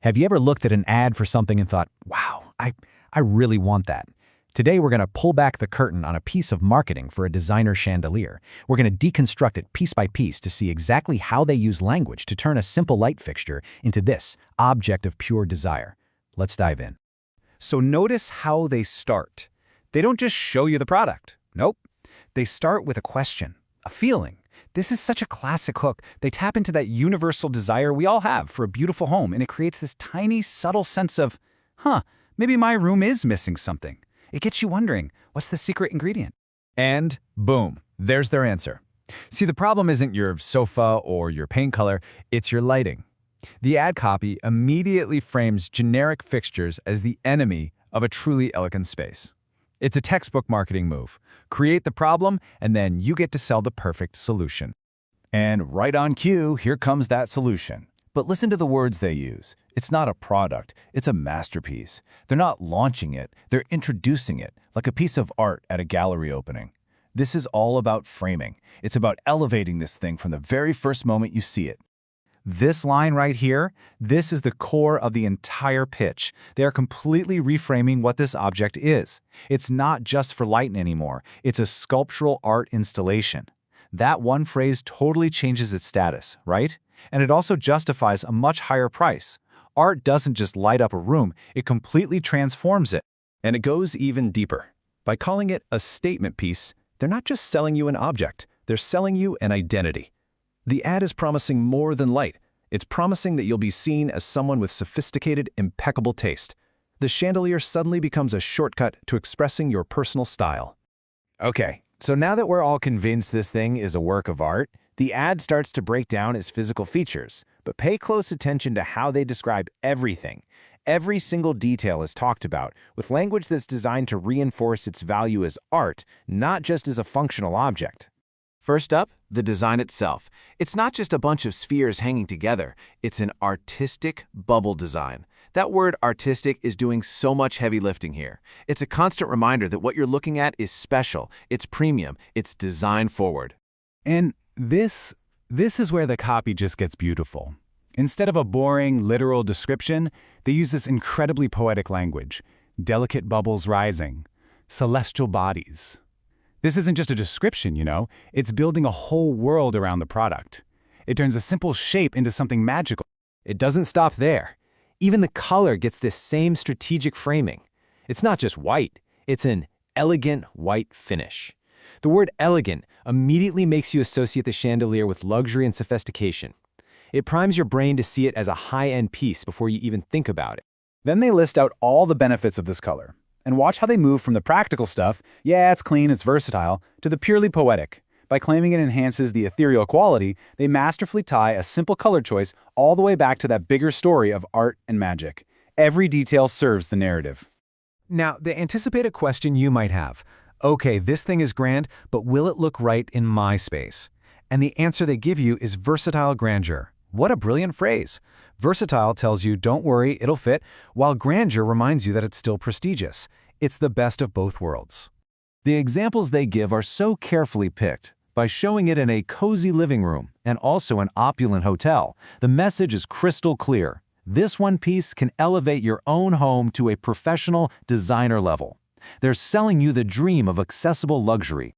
Have you ever looked at an ad for something and thought, wow, I really want that? Today we're going to pull back the curtain on a piece of marketing for a designer chandelier. We're going to deconstruct it piece by piece to see exactly how they use language to turn a simple light fixture into this object of pure desire. Let's dive in. So notice how they start. They don't just show you the product. Nope. They start with a question, a feeling. This is such a classic hook. They tap into that universal desire we all have for a beautiful home, and it creates this tiny, subtle sense of, maybe my room is missing something. It gets you wondering, what's the secret ingredient? And boom, there's their answer. See, the problem isn't your sofa or your paint color, it's your lighting. The ad copy immediately frames generic fixtures as the enemy of a truly elegant space. It's a textbook marketing move. Create the problem, and then you get to sell the perfect solution. And right on cue, here comes that solution. But listen to the words they use. It's not a product, it's a masterpiece. They're not launching it, they're introducing it, like a piece of art at a gallery opening. This is all about framing. It's about elevating this thing from the very first moment you see it. This line right here, this is the core of the entire pitch. They are completely reframing what this object is. It's not just for light anymore. It's a sculptural art installation. That one phrase totally changes its status, right? And it also justifies a much higher price. Art doesn't just light up a room, it completely transforms it. And it goes even deeper. By calling it a statement piece, they're not just selling you an object, they're selling you an identity. The ad is promising more than light. It's promising that you'll be seen as someone with sophisticated, impeccable taste. The chandelier suddenly becomes a shortcut to expressing your personal style. Okay, so now that we're all convinced this thing is a work of art, the ad starts to break down its physical features, but pay close attention to how they describe everything. Every single detail is talked about, with language that's designed to reinforce its value as art, not just as a functional object. First up, the design itself. It's not just a bunch of spheres hanging together, it's an artistic bubble design. That word artistic is doing so much heavy lifting here. It's a constant reminder that what you're looking at is special, it's premium, it's design forward. And this is where the copy just gets beautiful. Instead of a boring, literal description, they use this incredibly poetic language. Delicate bubbles rising, celestial bodies. This isn't just a description, it's building a whole world around the product. It turns a simple shape into something magical. It doesn't stop there. Even the color gets this same strategic framing. It's not just white, it's an elegant white finish. The word elegant immediately makes you associate the chandelier with luxury and sophistication. It primes your brain to see it as a high-end piece before you even think about it. Then they list out all the benefits of this color. And watch how they move from the practical stuff, yeah, it's clean, it's versatile, to the purely poetic. By claiming it enhances the ethereal quality, they masterfully tie a simple color choice all the way back to that bigger story of art and magic. Every detail serves the narrative. Now, the anticipated question you might have, okay, this thing is grand, but will it look right in my space? And the answer they give you is versatile grandeur. What a brilliant phrase. Versatile tells you, don't worry, it'll fit, while grandeur reminds you that it's still prestigious. It's the best of both worlds. The examples they give are so carefully picked. By showing it in a cozy living room and also an opulent hotel, the message is crystal clear. This one piece can elevate your own home to a professional designer level. They're selling you the dream of accessible luxury.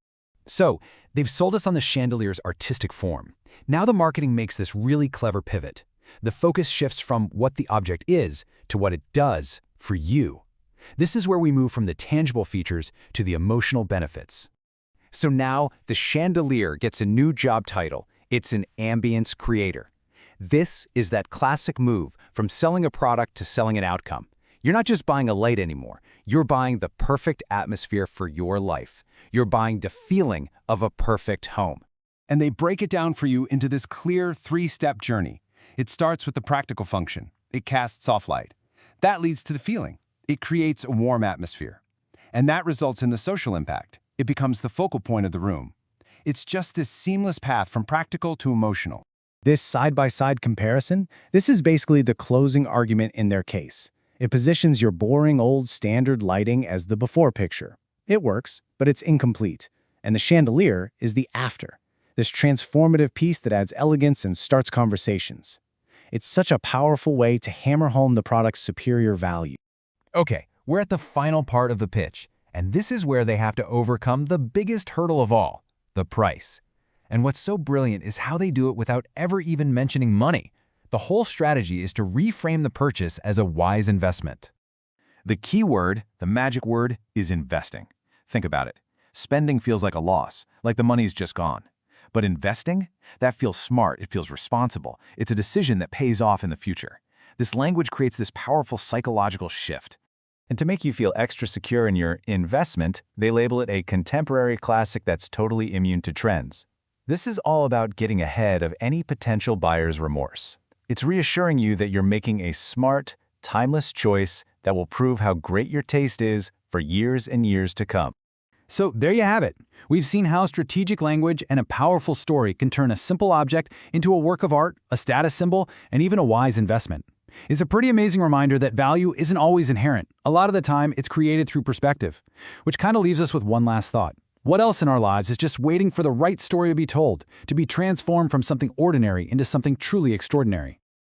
So, they've sold us on the chandelier's artistic form. Now the marketing makes this really clever pivot. The focus shifts from what the object is to what it does for you. This is where we move from the tangible features to the emotional benefits. So now the chandelier gets a new job title. It's an ambience creator. This is that classic move from selling a product to selling an outcome. You're not just buying a light anymore. You're buying the perfect atmosphere for your life. You're buying the feeling of a perfect home. And they break it down for you into this clear three-step journey. It starts with the practical function. It casts soft light. That leads to the feeling. It creates a warm atmosphere. And that results in the social impact. It becomes the focal point of the room. It's just this seamless path from practical to emotional. This side-by-side comparison, this is basically the closing argument in their case. It positions your boring old standard lighting as the before picture. It works, but it's incomplete. And the chandelier is the after. This transformative piece that adds elegance and starts conversations. It's such a powerful way to hammer home the product's superior value. Okay, we're at the final part of the pitch, and this is where they have to overcome the biggest hurdle of all, the price. And what's so brilliant is how they do it without ever even mentioning money. The whole strategy is to reframe the purchase as a wise investment. The key word, the magic word, is investing. Think about it. Spending feels like a loss, like the money's just gone. But investing? That feels smart, it feels responsible. It's a decision that pays off in the future. This language creates this powerful psychological shift. And to make you feel extra secure in your investment, they label it a contemporary classic that's totally immune to trends. This is all about getting ahead of any potential buyer's remorse. It's reassuring you that you're making a smart, timeless choice that will prove how great your taste is for years and years to come. So there you have it. We've seen how strategic language and a powerful story can turn a simple object into a work of art, a status symbol, and even a wise investment. It's a pretty amazing reminder that value isn't always inherent. A lot of the time, it's created through perspective. Which kind of leaves us with one last thought. What else in our lives is just waiting for the right story to be told, to be transformed from something ordinary into something truly extraordinary?